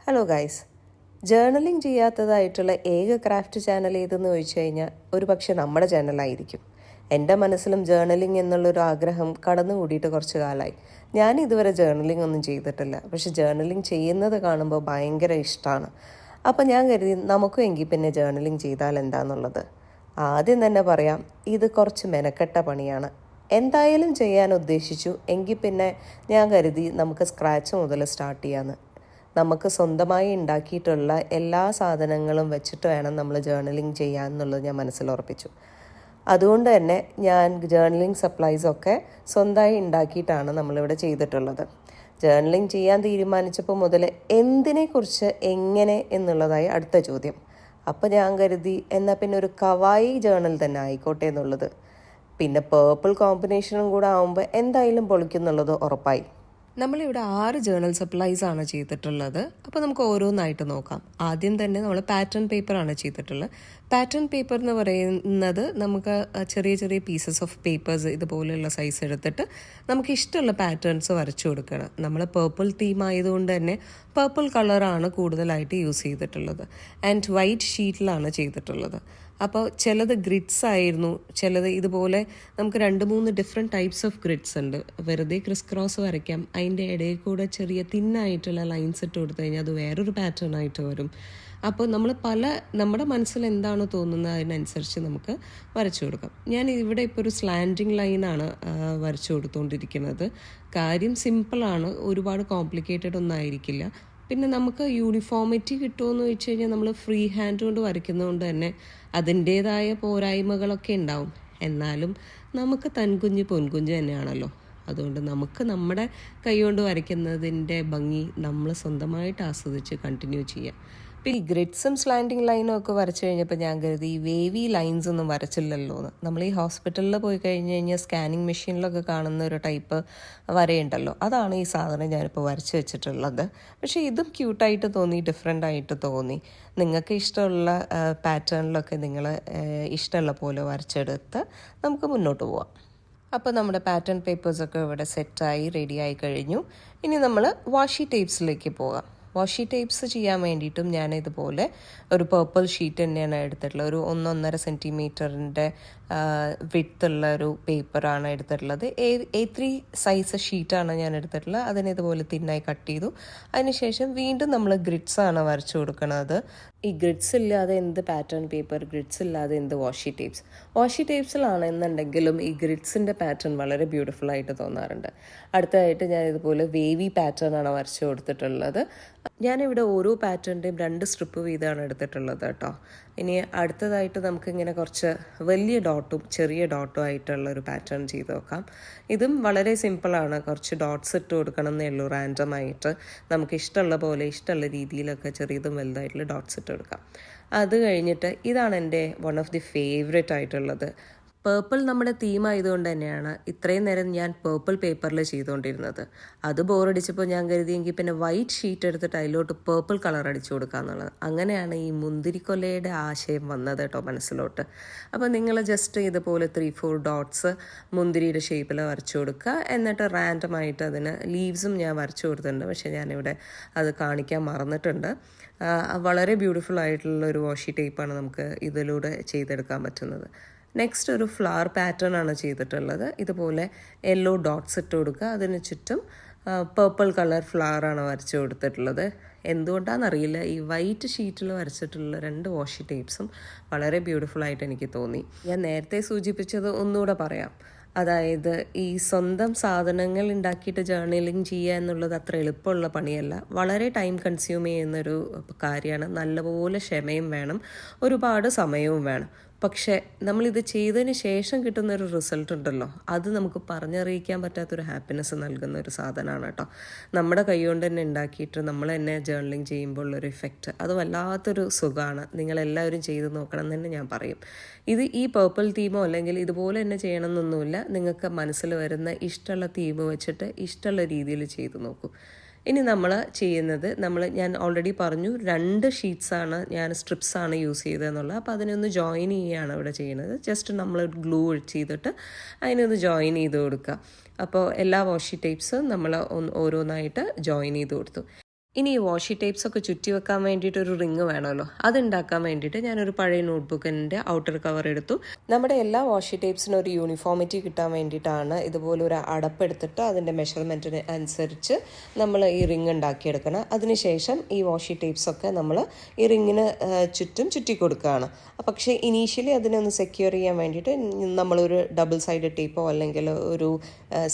Hello guys, journaling ചെയ്യാത്തതായിട്ടുള്ള ഏക craft channel ഏതെന്ന് ചോദിച്ചു കഴിഞ്ഞാൽ ഒരു പക്ഷെ നമ്മുടെ ചാനലായിരിക്കും. എൻ്റെ മനസ്സിലും ജേർണലിംഗ് എന്നുള്ളൊരു ആഗ്രഹം കടന്നുകൂടിയിട്ട് കുറച്ച് കാലമായി. ഞാൻ ഇതുവരെ ജേർണലിംഗ് ഒന്നും ചെയ്തിട്ടില്ല, പക്ഷെ ജേർണലിംഗ് ചെയ്യുന്നത് കാണുമ്പോൾ ഭയങ്കര ഇഷ്ടമാണ്. അപ്പം ഞാൻ കരുതി നമുക്കും എങ്കിൽ പിന്നെ ജേർണലിംഗ് ചെയ്താൽ എന്താണെന്നുള്ളത്. ആദ്യം തന്നെ പറയാം, ഇത് കുറച്ച് മെനക്കെട്ട പണിയാണ്. എന്തായാലും ചെയ്യാൻ ഉദ്ദേശിച്ചു എങ്കിൽ പിന്നെ ഞാൻ കരുതി നമുക്ക് സ്ക്രാച്ച് മുതൽ സ്റ്റാർട്ട് ചെയ്യാമെന്ന്. നമുക്ക് സ്വന്തമായി ഉണ്ടാക്കിയിട്ടുള്ള എല്ലാ സാധനങ്ങളും വെച്ചിട്ട് വേണം നമ്മൾ ജേർണലിംഗ് ചെയ്യാൻ എന്നുള്ളത് ഞാൻ മനസ്സിലുറപ്പിച്ചു. അതുകൊണ്ട് തന്നെ ഞാൻ ജേർണലിംഗ് സപ്ലൈസൊക്കെ സ്വന്തമായി ഉണ്ടാക്കിയിട്ടാണ് നമ്മളിവിടെ ചെയ്തിട്ടുള്ളത്. ജേർണലിംഗ് ചെയ്യാൻ തീരുമാനിച്ചപ്പോൾ മുതൽ എന്തിനെക്കുറിച്ച് എങ്ങനെ എന്നുള്ളതായി അടുത്ത ചോദ്യം. അപ്പോൾ ഞാൻ കരുതി എന്നാൽ പിന്നെ ഒരു കവായി ജേർണൽ തന്നെ ആയിക്കോട്ടെ എന്നുള്ളത്. പിന്നെ പേർപ്പിൾ കോമ്പിനേഷനും കൂടെ ആകുമ്പോൾ എന്തായാലും പൊളിക്കുന്നുള്ളത് ഉറപ്പായി. നമ്മളിവിടെ 6 ജേർണൽ സപ്ലൈസ് ആണ് ചെയ്തിട്ടുള്ളത്. അപ്പോൾ നമുക്ക് ഓരോന്നായിട്ട് നോക്കാം. ആദ്യം തന്നെ നമ്മൾ പാറ്റേൺ പേപ്പറാണ് ചെയ്തിട്ടുള്ളത്. പാറ്റേൺ പേപ്പർ എന്ന് പറയുന്നത് നമുക്ക് ചെറിയ ചെറിയ പീസസ് ഓഫ് പേപ്പേഴ്സ് ഇതുപോലെയുള്ള സൈസ് എടുത്തിട്ട് നമുക്ക് ഇഷ്ടമുള്ള പാറ്റേൺസ് വരച്ചു കൊടുക്കണം. നമ്മൾ പേർപ്പിൾ തീം ആയതുകൊണ്ട് തന്നെ പേർപ്പിൾ കളറാണ് കൂടുതലായിട്ട് യൂസ് ചെയ്തിട്ടുള്ളത്. ആൻഡ് വൈറ്റ് ഷീറ്റിലാണ് ചെയ്തിട്ടുള്ളത്. അപ്പോൾ ചിലത് ഗ്രിഡ്സ് ആയിരുന്നു, ചിലത് ഇതുപോലെ നമുക്ക് 2-3 ഡിഫറെൻറ്റ് ടൈപ്സ് ഓഫ് ഗ്രിഡ്സ് ഉണ്ട്. വെറുതെ ക്രിസ് ക്രോസ് വരയ്ക്കാം, അതിൻ്റെ ഇടയിൽ കൂടെ ചെറിയ തിന്നായിട്ടുള്ള ലൈൻസ് ഇട്ട് കൊടുത്തു കഴിഞ്ഞാൽ അത് വേറൊരു പാറ്റേൺ ആയിട്ട് വരും. അപ്പോൾ നമ്മൾ നമ്മുടെ മനസ്സിൽ എന്താണോ തോന്നുന്നത് അതിനനുസരിച്ച് നമുക്ക് വരച്ചു കൊടുക്കാം. ഞാൻ ഇവിടെ ഇപ്പോൾ ഒരു സ്ലാൻഡിങ് ലൈനാണ് വരച്ചു കൊടുത്തുകൊണ്ടിരിക്കുന്നത്. കാര്യം സിമ്പിളാണ്, ഒരുപാട് കോംപ്ലിക്കേറ്റഡ് ഒന്നും ആയിരിക്കില്ല. പിന്നെ നമുക്ക് യൂണിഫോമിറ്റി കിട്ടുമെന്ന് വെച്ച് കഴിഞ്ഞാൽ നമ്മൾ ഫ്രീ ഹാൻഡ് കൊണ്ട് വരയ്ക്കുന്നതുകൊണ്ട് തന്നെ അതിൻ്റേതായ പോരായ്മകളൊക്കെ ഉണ്ടാവും. എന്നാലും നമുക്ക് തൻകുഞ്ഞ് പൊൻകുഞ്ഞ് തന്നെയാണല്ലോ. അതുകൊണ്ട് നമുക്ക് നമ്മുടെ കൈ കൊണ്ട് വരയ്ക്കുന്നതിൻ്റെ ഭംഗി നമ്മൾ സ്വന്തമായിട്ട് ആസ്വദിച്ച് കണ്ടിന്യൂ ചെയ്യാം. പിന്നെ ഈ ഗ്രിഡ്സും സ്ലാൻഡിങ് ലൈനും ഒക്കെ വരച്ചു കഴിഞ്ഞപ്പോൾ ഞാൻ കരുതി ഈ വേവി ലൈൻസ് ഒന്നും വരച്ചില്ലല്ലോ എന്ന്. നമ്മൾ ഈ ഹോസ്പിറ്റലിൽ പോയി കഴിഞ്ഞ് കഴിഞ്ഞാൽ സ്കാനിങ് മെഷീനിലൊക്കെ കാണുന്ന ഒരു ടൈപ്പ് വരയുണ്ടല്ലോ, അതാണ് ഈ സാധനം ഞാനിപ്പോൾ വരച്ച് വെച്ചിട്ടുള്ളത്. പക്ഷേ ഇതും ക്യൂട്ടായിട്ട് തോന്നി, ഡിഫറെൻ്റ് ആയിട്ട് തോന്നി. നിങ്ങൾക്ക് ഇഷ്ടമുള്ള പാറ്റേണിലൊക്കെ നിങ്ങൾ ഇഷ്ടമുള്ള പോലെ വരച്ചെടുത്ത് നമുക്ക് മുന്നോട്ട് പോവാം. അപ്പോൾ നമ്മുടെ പാറ്റേൺ പേപ്പേഴ്സൊക്കെ ഇവിടെ സെറ്റായി റെഡിയായി കഴിഞ്ഞു. ഇനി നമ്മൾ വാഷി ടേപ്സിലേക്ക് പോകാം. വാഷി ടേപ്സ് ചെയ്യാൻ വേണ്ടിയിട്ടും ഞാൻ ഇതുപോലെ ഒരു പേർപ്പിൾ ഷീറ്റ് തന്നെയാണ് എടുത്തിട്ടുള്ളത്. ഒരു 1-1.5 സെൻറ്റിമീറ്ററിൻ്റെ വിഡ്ത്തുള്ള ഒരു പേപ്പറാണ് എടുത്തിട്ടുള്ളത്. A3 സൈസ് ഷീറ്റാണ് ഞാൻ എടുത്തിട്ടുള്ളത്. അതിന് ഇതുപോലെ തിന്നായി കട്ട് ചെയ്തു. അതിനുശേഷം വീണ്ടും നമ്മൾ ഗ്രിഡ്സാണ് വരച്ചു കൊടുക്കുന്നത്. ഈ ഗ്രിഡ്സ് ഇല്ലാതെ എന്ത് പാറ്റേൺ പേപ്പർ, ഗ്രിഡ്സ് ഇല്ലാതെ എന്ത് വാഷി ടേപ്സ്. വാഷി ടേപ്സിലാണെന്നുണ്ടെങ്കിലും ഈ ഗ്രിഡ്സിൻ്റെ പാറ്റേൺ വളരെ ബ്യൂട്ടിഫുൾ ആയിട്ട് തോന്നാറുണ്ട്. അടുത്തതായിട്ട് ഞാൻ ഇതുപോലെ വേവി പാറ്റേൺ ആണ് വരച്ചു കൊടുത്തിട്ടുള്ളത്. ഞാനിവിടെ ഓരോ പാറ്റേണിൻ്റെയും 2 സ്ട്രിപ്പ് വീതമാണ് എടുത്തിട്ടുള്ളത് കേട്ടോ. ഇനി അടുത്തതായിട്ട് നമുക്കിങ്ങനെ കുറച്ച് വലിയ ഡോട്ടും ചെറിയ ഡോട്ടും ആയിട്ടുള്ള ഒരു പാറ്റേൺ ചെയ്ത് നോക്കാം. ഇതും വളരെ സിമ്പിളാണ്. കുറച്ച് ഡോട്ട്സ് ഇട്ട് കൊടുക്കണം എന്നേ ഉള്ളൂ. റാൻഡമായിട്ട് നമുക്ക് ഇഷ്ടമുള്ള പോലെ ഇഷ്ടമുള്ള രീതിയിലൊക്കെ ചെറിയതും വലുതായിട്ടുള്ള ഡോട്ട്സ് ഇട്ട് കൊടുക്കാം. അത് കഴിഞ്ഞിട്ട് ഇതാണ് എൻ്റെ വൺ ഓഫ് ദി ഫേവറേറ്റ് ആയിട്ടുള്ളത്. പേർപ്പിൾ നമ്മുടെ തീമായതുകൊണ്ട് തന്നെയാണ് ഇത്രയും നേരം ഞാൻ പേർപ്പിൾ പേപ്പറിൽ ചെയ്തുകൊണ്ടിരുന്നത്. അത് ബോറടിച്ചപ്പോൾ ഞാൻ കരുതിയെങ്കിൽ പിന്നെ വൈറ്റ് ഷീറ്റ് എടുത്തിട്ട് അതിലോട്ട് പേർപ്പിൾ കളർ അടിച്ചു കൊടുക്കുക എന്നുള്ളത്. അങ്ങനെയാണ് ഈ മുന്തിരിക്കൊലയുടെ ആശയം വന്നത് കേട്ടോ മനസ്സിലോട്ട്. അപ്പോൾ നിങ്ങൾ ജസ്റ്റ് ഇതുപോലെ 3-4 ഡോട്ട്സ് മുന്തിരിയുടെ ഷേപ്പിൽ വരച്ചു കൊടുക്കുക. എന്നിട്ട് റാൻഡമായിട്ട് അതിന് ലീവ്സും ഞാൻ വരച്ചു കൊടുത്തിട്ടുണ്ട്, പക്ഷേ ഞാനിവിടെ അത് കാണിക്കാൻ മറന്നിട്ടുണ്ട്. വളരെ ബ്യൂട്ടിഫുൾ ആയിട്ടുള്ള ഒരു വാഷി ടേപ്പാണ് നമുക്ക് ഇതിലൂടെ ചെയ്തെടുക്കാൻ പറ്റുന്നത്. നെക്സ്റ്റ് ഒരു ഫ്ലവർ പാറ്റേൺ ആണ് ചെയ്തിട്ടുള്ളത്. ഇതുപോലെ യെല്ലോ ഡോട്ട്സ് ഇട്ട് കൊടുക്കുക. അതിന് ചുറ്റും പേർപ്പിൾ കളർ ഫ്ലവറാണ് വരച്ച് കൊടുത്തിട്ടുള്ളത്. എന്തുകൊണ്ടാണെന്നറിയില്ല, ഈ വൈറ്റ് ഷീറ്റിൽ വരച്ചിട്ടുള്ള 2 വാഷി ടേപ്സും വളരെ ബ്യൂട്ടിഫുൾ ആയിട്ട് എനിക്ക് തോന്നി. ഞാൻ നേരത്തെ സൂചിപ്പിച്ചത് ഒന്നുകൂടെ പറയാം. അതായത് ഈ സ്വന്തം സാധനങ്ങൾ ഉണ്ടാക്കിയിട്ട് ജേർണലിംഗ് ചെയ്യുക എന്നുള്ളത് അത്ര എളുപ്പമുള്ള പണിയല്ല. വളരെ ടൈം കൺസ്യൂം ചെയ്യുന്നൊരു കാര്യമാണ്. നല്ലപോലെ ക്ഷമയും വേണം, ഒരുപാട് സമയവും വേണം. പക്ഷേ നമ്മളിത് ചെയ്തതിന് ശേഷം കിട്ടുന്നൊരു റിസൾട്ട് ഉണ്ടല്ലോ, അത് നമുക്ക് പറഞ്ഞറിയിക്കാൻ പറ്റാത്തൊരു ഹാപ്പിനെസ് നൽകുന്ന ഒരു സാധനമാണ് കേട്ടോ. നമ്മുടെ കൈ കൊണ്ട് തന്നെ ഉണ്ടാക്കിയിട്ട് നമ്മൾ തന്നെ ജേർണലിംഗ് ചെയ്യുമ്പോൾ ഉള്ളൊരു ഇഫക്റ്റ് അത് വല്ലാത്തൊരു സുഖമാണ്. നിങ്ങളെല്ലാവരും ചെയ്ത് നോക്കണം എന്ന് തന്നെ ഞാൻ പറയും. ഈ പേർപ്പിൾ തീമോ അല്ലെങ്കിൽ ഇതുപോലെ തന്നെ ചെയ്യണമെന്നൊന്നുമില്ല. നിങ്ങൾക്ക് മനസ്സിൽ വരുന്ന ഇഷ്ടമുള്ള തീം വെച്ചിട്ട് ഇഷ്ടമുള്ള രീതിയിൽ ചെയ്ത് നോക്കൂ. ഇനി നമ്മൾ ചെയ്യുന്നത്, ഞാൻ ഓൾറെഡി പറഞ്ഞു 2 ഷീറ്റ്സാണ് ഞാൻ സ്ട്രിപ്സാണ് യൂസ് ചെയ്തതെന്നുള്ളത്. അപ്പോൾ അതിനൊന്ന് ജോയിൻ ചെയ്യുകയാണ് ഇവിടെ ചെയ്യുന്നത്. ജസ്റ്റ് നമ്മൾ ഗ്ലൂ ചെയ്തിട്ട് അതിനൊന്ന് ജോയിൻ ചെയ്ത് കൊടുക്കുക. അപ്പോൾ എല്ലാ വാഷി ടേപ്സും നമ്മൾ ഓരോന്നായിട്ട് ജോയിൻ ചെയ്ത് കൊടുത്തു. ഇനി ഈ വാഷി ടേപ്സ് ഒക്കെ ചുറ്റി വെക്കാൻ വേണ്ടിയിട്ട് ഒരു റിങ് വേണമല്ലോ, അതുണ്ടാക്കാൻ വേണ്ടിയിട്ട് ഞാനൊരു പഴയ നോട്ട്ബുക്കിൻ്റെ ഔട്ടർ കവർ എടുത്തു. നമ്മുടെ എല്ലാ വാഷി ടേപ്സിനും ഒരു യൂണിഫോമിറ്റി കിട്ടാൻ വേണ്ടിയിട്ടാണ് ഇതുപോലെ ഒരു അടപ്പെടുത്തിട്ട് അതിൻ്റെ മെഷർമെൻറ്റിന് അനുസരിച്ച് നമ്മൾ ഈ റിങ് ഉണ്ടാക്കിയെടുക്കണം. അതിനുശേഷം ഈ വാഷി ടേപ്സൊക്കെ നമ്മൾ ഈ റിങ്ങിന് ചുറ്റും ചുറ്റി കൊടുക്കുകയാണ്. പക്ഷേ ഇനീഷ്യലി അതിനെ ഒന്ന് സെക്യൂർ ചെയ്യാൻ വേണ്ടിയിട്ട് നമ്മളൊരു ഡബിൾ സൈഡ് ടേപ്പോ അല്ലെങ്കിൽ ഒരു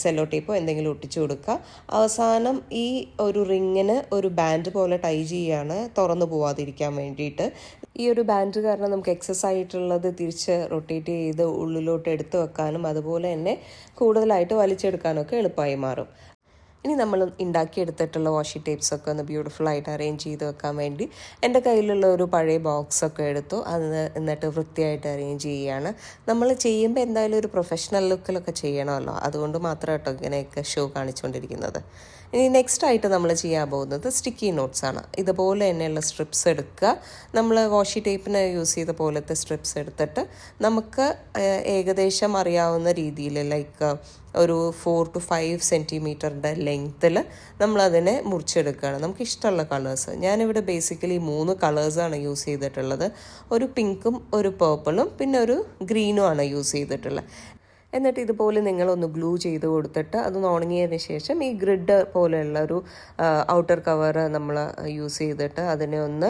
സെല്ലോ ടേപ്പോ എന്തെങ്കിലും ഒട്ടിച്ചു കൊടുക്കുക. അവസാനം ഈ ഒരു റിങ്ങിന് ഒരു ബാൻഡ് പോലെ ടൈ ചെയ്യുകയാണ്, തുറന്നു പോവാതിരിക്കാൻ വേണ്ടിയിട്ട്. ഈ ഒരു ബാൻഡ് കാരണം നമുക്ക് എക്സസ് ആയിട്ടുള്ളത് തിരിച്ച് റൊട്ടേറ്റ് ചെയ്ത് ഉള്ളിലോട്ട് എടുത്തു വെക്കാനും അതുപോലെ തന്നെ കൂടുതലായിട്ട് വലിച്ചെടുക്കാനൊക്കെ എളുപ്പമായി മാറും. ഇനി നമ്മൾ ഉണ്ടാക്കിയെടുത്തിട്ടുള്ള വാഷി ടേപ്സൊക്കെ ഒന്ന് ബ്യൂട്ടിഫുള്ളായിട്ട് അറേഞ്ച് ചെയ്ത് വെക്കാൻ വേണ്ടി എൻ്റെ കയ്യിലുള്ള ഒരു പഴയ ബോക്സൊക്കെ എടുത്തു. അത് എന്നിട്ട് വൃത്തിയായിട്ട് അറേഞ്ച് ചെയ്യുകയാണ്. നമ്മൾ ചെയ്യുമ്പോൾ എന്തായാലും ഒരു പ്രൊഫഷണൽ ലുക്കിലൊക്കെ ചെയ്യണമല്ലോ, അതുകൊണ്ട് മാത്രം കേട്ടോ ഇങ്ങനെയൊക്കെ ഷോ കാണിച്ചുകൊണ്ടിരിക്കുന്നത്. ഇനി നെക്സ്റ്റ് ആയിട്ട് നമ്മൾ ചെയ്യാൻ പോകുന്നത് സ്റ്റിക്കി നോട്ട്സ് ആണ്. ഇതുപോലെ തന്നെയുള്ള സ്ട്രിപ്സ് എടുക്കുക. നമ്മൾ വാഷി ടേപ്പിന് യൂസ് ചെയ്ത പോലത്തെ സ്ട്രിപ്സ് എടുത്തിട്ട് നമുക്ക് ഏകദേശം അറിയാവുന്ന രീതിയിൽ ലൈക്ക് ഒരു 4 to 5 സെൻറ്റിമീറ്ററിൻ്റെ ലെങ്ത്തിൽ നമ്മളതിനെ മുറിച്ചെടുക്കുകയാണ്. നമുക്ക് ഇഷ്ടമുള്ള കളേഴ്സ്, ഞാനിവിടെ ബേസിക്കലി 3 കളേഴ്സാണ് യൂസ് ചെയ്തിട്ടുള്ളത്. ഒരു പിങ്കും ഒരു പേർപ്പിളും പിന്നെ ഒരു ഗ്രീനും ആണ് യൂസ് ചെയ്തിട്ടുള്ളത്. എന്നിട്ട് ഇതുപോലെ നിങ്ങളൊന്ന് ഗ്ലൂ ചെയ്ത് കൊടുത്തിട്ട് അതൊന്ന് ഉണങ്ങിയതിന് ശേഷം ഈ ഗ്രിഡ് പോലെയുള്ള ഒരു ഔട്ടർ കവർ നമ്മൾ യൂസ് ചെയ്തിട്ട് അതിനെ ഒന്ന്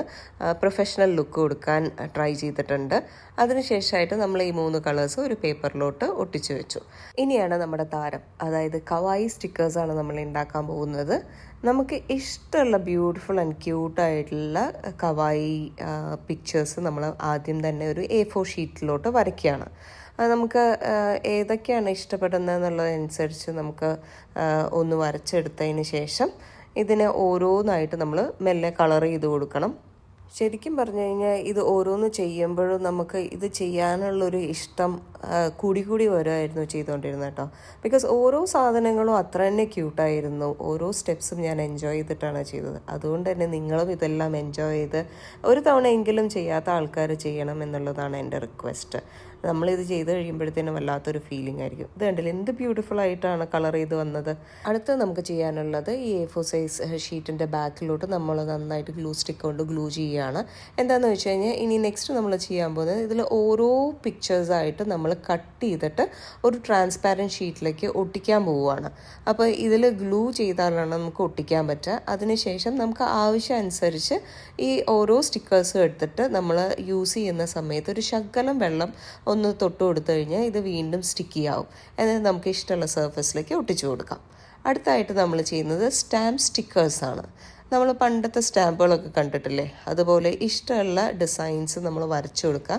പ്രൊഫഷണൽ ലുക്ക് കൊടുക്കാൻ ട്രൈ ചെയ്തിട്ടുണ്ട്. അതിനുശേഷമായിട്ട് നമ്മൾ ഈ 3 കളേഴ്സ് ഒരു പേപ്പറിലോട്ട് ഒട്ടിച്ചു വെച്ചു. ഇനിയാണ് നമ്മുടെ താരം, അതായത് കവായി സ്റ്റിക്കേഴ്സാണ് നമ്മൾ ഉണ്ടാക്കാൻ പോകുന്നത്. നമുക്ക് ഇഷ്ടമുള്ള ബ്യൂട്ടിഫുൾ ആൻഡ് ക്യൂട്ടായിട്ടുള്ള കവായി പിക്ചേഴ്സ് നമ്മൾ ആദ്യം തന്നെ ഒരു A4 ഷീറ്റിലോട്ട് വരയ്ക്കുകയാണ്. നമുക്ക് ഏതൊക്കെയാണ് ഇഷ്ടപ്പെടുന്നതെന്നുള്ളതനുസരിച്ച് നമുക്ക് ഒന്ന് വരച്ചെടുത്തതിന് ശേഷം ഇതിനെ ഓരോന്നായിട്ട് നമ്മൾ മെല്ലെ കളർ ചെയ്ത് കൊടുക്കണം. ശരിക്കും പറഞ്ഞു കഴിഞ്ഞാൽ ഇത് ഓരോന്ന് ചെയ്യുമ്പോഴും നമുക്ക് ഇത് ചെയ്യാനുള്ളൊരു ഇഷ്ടം കൂടി വരുമായിരുന്നു ചെയ്തുകൊണ്ടിരുന്നത് കേട്ടോ. ബിക്കോസ് ഓരോ സാധനങ്ങളും അത്ര തന്നെ ക്യൂട്ടായിരുന്നു. ഓരോ സ്റ്റെപ്സും ഞാൻ എൻജോയ് ചെയ്തിട്ടാണ് ചെയ്തത്. അതുകൊണ്ട് തന്നെ നിങ്ങളും ഇതെല്ലാം എൻജോയ് ചെയ്ത് ഒരു തവണയെങ്കിലും ചെയ്യാത്ത ആൾക്കാർ ചെയ്യണം എന്നുള്ളതാണ് എൻ്റെ റിക്വസ്റ്റ്. നമ്മളിത് ചെയ്ത് കഴിയുമ്പോഴത്തേനും വല്ലാത്തൊരു ഫീലിംഗ് ആയിരിക്കും. ഇത് കണ്ടില്ല എന്ത് ബ്യൂട്ടിഫുൾ ആയിട്ടാണ് കളർ ചെയ്ത് വന്നത്. അടുത്ത് നമുക്ക് ചെയ്യാനുള്ളത് ഈ A4 സൈസ് ഷീറ്റിൻ്റെ ബാക്കിലോട്ട് നമ്മൾ നന്നായിട്ട് ഗ്ലൂ സ്റ്റിക്ക് കൊണ്ട് ഗ്ലൂ ചെയ്യുകയാണ്. എന്താണെന്ന് വെച്ച് കഴിഞ്ഞാൽ ഇനി നെക്സ്റ്റ് നമ്മൾ ചെയ്യാൻ പോകുന്നത് ഇതിൽ ഓരോ പിക്ചേഴ്സായിട്ട് നമ്മൾ കട്ട് ചെയ്തിട്ട് ഒരു ട്രാൻസ്പാരൻറ്റ് ഷീറ്റിലേക്ക് ഒട്ടിക്കാൻ പോവുകയാണ്. അപ്പോൾ ഇതിൽ ഗ്ലൂ ചെയ്താലാണ് നമുക്ക് ഒട്ടിക്കാൻ പറ്റുക. അതിനുശേഷം നമുക്ക് ആവശ്യം അനുസരിച്ച് ഈ ഓരോ സ്റ്റിക്കേഴ്സും എടുത്തിട്ട് നമ്മൾ യൂസ് ചെയ്യുന്ന സമയത്ത് ഒരു ശകലം വെള്ളം ഒന്ന് തൊട്ട് കൊടുത്തു കഴിഞ്ഞാൽ ഇത് വീണ്ടും സ്റ്റിക്കി ആവും. എന്നിട്ട് നമുക്ക് ഇഷ്ടമുള്ള സർഫസിലേക്ക് ഒട്ടിച്ചു കൊടുക്കാം. അടുത്തായിട്ട് നമ്മൾ ചെയ്യുന്നത് സ്റ്റാമ്പ് സ്റ്റിക്കേഴ്സാണ്. നമ്മൾ പണ്ടത്തെ സ്റ്റാമ്പുകളൊക്കെ കണ്ടിട്ടില്ലേ, അതുപോലെ ഇഷ്ടമുള്ള ഡിസൈൻസ് നമ്മൾ വരച്ചു കൊടുക്കുക.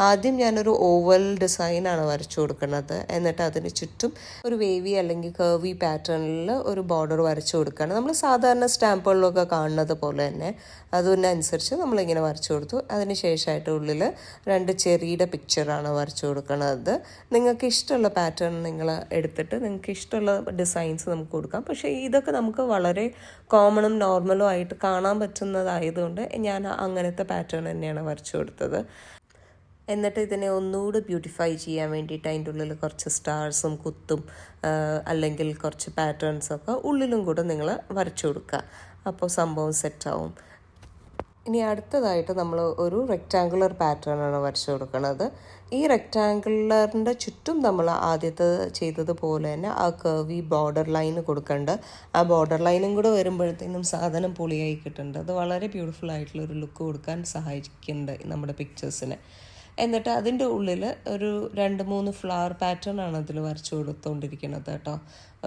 ആദ്യം ഞാനൊരു ഓവൽ ഡിസൈനാണ് വരച്ചു കൊടുക്കുന്നത്. എന്നിട്ട് അതിന് ചുറ്റും ഒരു വേവി അല്ലെങ്കിൽ കർവി പാറ്റേണിൽ ഒരു ബോർഡർ വരച്ചു കൊടുക്കുകയാണ്. നമ്മൾ സാധാരണ സ്റ്റാമ്പുകളിലൊക്കെ കാണുന്നത് പോലെ തന്നെ അതിനനുസരിച്ച് നമ്മളിങ്ങനെ വരച്ചു കൊടുത്തു. അതിന് ശേഷമായിട്ട് ഉള്ളിൽ 2 ചെറിയുടെ പിക്ചറാണ് വരച്ചു കൊടുക്കുന്നത്. നിങ്ങൾക്ക് ഇഷ്ടമുള്ള പാറ്റേൺ നിങ്ങൾ എടുത്തിട്ട് നിങ്ങൾക്ക് ഇഷ്ടമുള്ള ഡിസൈൻസ് നമുക്ക് കൊടുക്കാം. പക്ഷേ ഇതൊക്കെ നമുക്ക് വളരെ കോമണും നോർമലും ആയിട്ട് കാണാൻ പറ്റുന്നതായതുകൊണ്ട് ഞാൻ അങ്ങനത്തെ പാറ്റേൺ തന്നെയാണ് വരച്ചു കൊടുത്തത്. എന്നിട്ട് ഇതിനെ ഒന്നുകൂടി ബ്യൂട്ടിഫൈ ചെയ്യാൻ വേണ്ടിയിട്ട് അതിൻ്റെ ഉള്ളിൽ കുറച്ച് സ്റ്റാർസും കുത്തും അല്ലെങ്കിൽ കുറച്ച് പാറ്റേൺസൊക്കെ ഉള്ളിലും കൂടെ നിങ്ങൾ വരച്ചു കൊടുക്കുക. അപ്പോൾ സംഭവം സെറ്റാവും. ഇനി അടുത്തതായിട്ട് നമ്മൾ ഒരു റെക്റ്റാങ്കുലർ പാറ്റേണാണ് വരച്ചു കൊടുക്കുന്നത്. ഈ റെക്റ്റാങ്കുലറിൻ്റെ ചുറ്റും നമ്മൾ ആദ്യത്തെ ചെയ്തതുപോലെ തന്നെ ആ കർവി ബോർഡർ ലൈൻ കൊടുക്കേണ്ട. ആ ബോർഡർ ലൈനും കൂടെ വരുമ്പോഴത്തേനും സാധനം പൊളിയായി കിട്ടുന്നുണ്ട്. അത് വളരെ ബ്യൂട്ടിഫുൾ ആയിട്ടുള്ളൊരു ലുക്ക് കൊടുക്കാൻ സഹായിക്കുന്നുണ്ട് നമ്മുടെ പിക്ചേഴ്സിനെ. എന്നിട്ട് അതിൻ്റെ ഉള്ളിൽ ഒരു 2-3 ഫ്ലവർ പാറ്റേൺ ആണ് അതിൽ വരച്ചു കൊടുത്തുകൊണ്ടിരിക്കുന്നത് കേട്ടോ.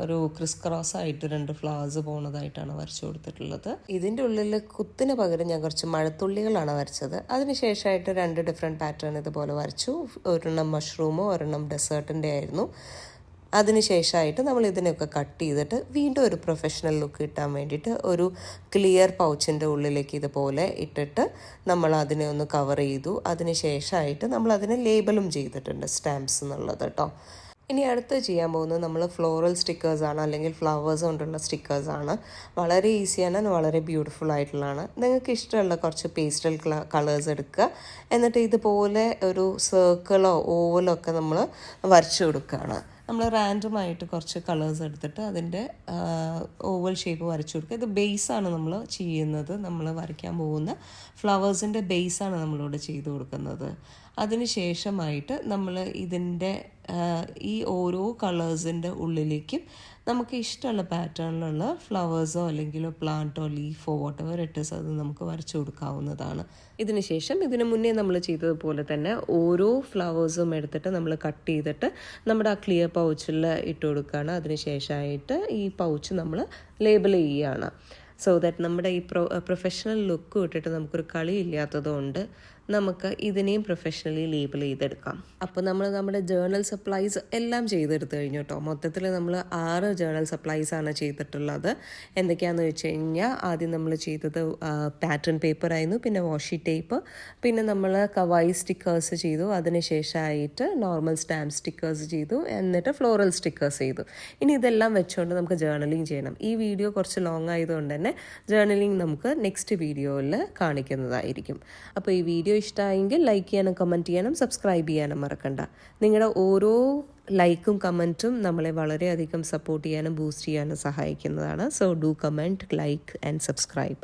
ഒരു ക്രിസ് ക്രോസ് ആയിട്ട് 2 ഫ്ലവേഴ്സ് പോകുന്നതായിട്ടാണ് വരച്ചു കൊടുത്തിട്ടുള്ളത്. ഇതിൻ്റെ ഉള്ളിൽ കുത്തിന് പകരം ഞാൻ കുറച്ച് മഴത്തുള്ളികളാണ് വരച്ചത്. അതിനുശേഷമായിട്ട് 2 ഡിഫറെൻറ്റ് പാറ്റേൺ ഇതുപോലെ വരച്ചു. ഒരെണ്ണം മഷ്റൂമും ഒരെണ്ണം ഡെസേർട്ടിൻ്റെ ആയിരുന്നു. അതിനുശേഷമായിട്ട് നമ്മൾ ഇതിനെയൊക്കെ കട്ട് ചെയ്തിട്ട് വീണ്ടും ഒരു പ്രൊഫഷണൽ ലുക്ക് കിട്ടാൻ വേണ്ടിയിട്ട് ഒരു ക്ലിയർ പൗച്ചിൻ്റെ ഉള്ളിലേക്ക് ഇതുപോലെ ഇട്ടിട്ട് നമ്മൾ അതിനെ ഒന്ന് കവർ ചെയ്തു. അതിനുശേഷമായിട്ട് നമ്മൾ അതിനെ ലേബലും ചെയ്തിട്ടുണ്ട് സ്റ്റാമ്പ്സ് എന്നുള്ളത് കേട്ടോ. ഇനി അടുത്ത് ചെയ്യാൻ പോകുന്നത് നമ്മൾ ഫ്ലോറൽ സ്റ്റിക്കേഴ്സാണ് അല്ലെങ്കിൽ ഫ്ലവേഴ്സ് കൊണ്ടുള്ള സ്റ്റിക്കേഴ്സാണ്. വളരെ ഈസിയാണ്, വളരെ ബ്യൂട്ടിഫുൾ ആയിട്ടുള്ളതാണ്. നിങ്ങൾക്ക് ഇഷ്ടമുള്ള കുറച്ച് പേസ്റ്റൽ കളേഴ്സ് എടുക്കുക. എന്നിട്ട് ഇതുപോലെ ഒരു സർക്കിളോ ഓവലോ ഒക്കെ നമ്മൾ വരച്ചു കൊടുക്കുകയാണ്. നമ്മൾ റാൻഡമായിട്ട് കുറച്ച് കളേഴ്സ് എടുത്തിട്ട് അതിൻ്റെ ഓവൽ ഷേപ്പ് വരച്ചു കൊടുക്കുക. ഇത് ബേസാണ് നമ്മൾ ചെയ്യുന്നത്. നമ്മൾ വരയ്ക്കാൻ പോകുന്ന ഫ്ലവേഴ്സിൻ്റെ ബേസാണ് നമ്മളിവിടെ ചെയ്ത് കൊടുക്കുന്നത്. അതിന് ശേഷമായിട്ട് നമ്മൾ ഇതിൻ്റെ ഈ ഓരോ കളേഴ്സിൻ്റെ ഉള്ളിലേക്കും നമുക്ക് ഇഷ്ടമുള്ള പാറ്റേണിലുള്ള ഫ്ലവേഴ്സോ അല്ലെങ്കിൽ പ്ലാന്റോ ലീഫോ വാട്ടെവർ ഇട്ട് അത് നമുക്ക് വരച്ചു കൊടുക്കാവുന്നതാണ്. ഇതിന് ശേഷം ഇതിന് മുന്നേ നമ്മൾ ചെയ്തതുപോലെ തന്നെ ഓരോ ഫ്ലവേഴ്സും എടുത്തിട്ട് നമ്മൾ കട്ട് ചെയ്തിട്ട് നമ്മുടെ ആ ക്ലിയർ പൗച്ചിൽ ഇട്ട് കൊടുക്കുകയാണ്. അതിന് ശേഷമായിട്ട് ഈ പൗച്ച് നമ്മൾ ലേബൽ ചെയ്യുകയാണ്. സോ ദാറ്റ് നമ്മുടെ ഈ പ്രൊഫഷണൽ ലുക്ക് വിട്ടിട്ട് നമുക്കൊരു കളിയില്ലാത്തതുകൊണ്ട് നമുക്ക് ഇതിനെയും പ്രൊഫഷണലി ലേബിൾ ചെയ്തെടുക്കാം. അപ്പോൾ നമ്മൾ നമ്മുടെ ജേർണൽ സപ്ലൈസ് എല്ലാം ചെയ്തെടുത്തു കഴിഞ്ഞു കേട്ടോ. മൊത്തത്തിൽ നമ്മൾ 6 ജേർണൽ സപ്ലൈസ് ആണ് ചെയ്തിട്ടുള്ളത്. എന്തൊക്കെയാണെന്ന് വെച്ച് കഴിഞ്ഞാൽ ആദ്യം നമ്മൾ ചെയ്തത് പാറ്റേൺ പേപ്പർ ആയിരുന്നു, പിന്നെ വാഷി ടേപ്പ്, പിന്നെ നമ്മൾ കവായി സ്റ്റിക്കേഴ്സ് ചെയ്തു, അതിന് ശേഷമായിട്ട് നോർമൽ സ്റ്റാമ്പ് സ്റ്റിക്കേഴ്സ് ചെയ്തു, എന്നിട്ട് ഫ്ലോറൽ സ്റ്റിക്കേഴ്സ് ചെയ്തു. ഇനി ഇതെല്ലാം വെച്ചുകൊണ്ട് നമുക്ക് ജേർണലിങ് ചെയ്യണം. ഈ വീഡിയോ കുറച്ച് ലോങ് ആയതുകൊണ്ട് തന്നെ ജേർണലിങ് നമുക്ക് നെക്സ്റ്റ് വീഡിയോയിൽ കാണിക്കുന്നതായിരിക്കും. അപ്പോൾ ഈ വീഡിയോ ഇഷ്ടമായെങ്കിൽ ലൈക്ക് ചെയ്യാനും കമൻറ്റ് ചെയ്യാനും സബ്സ്ക്രൈബ് ചെയ്യാനും മറക്കണ്ട. നിങ്ങളുടെ ഓരോ ലൈക്കും കമൻറ്റും നമ്മളെ വളരെയധികം സപ്പോർട്ട് ചെയ്യാനും ബൂസ്റ്റ് ചെയ്യാനും സഹായിക്കുന്നതാണ്. So do comment, like and subscribe.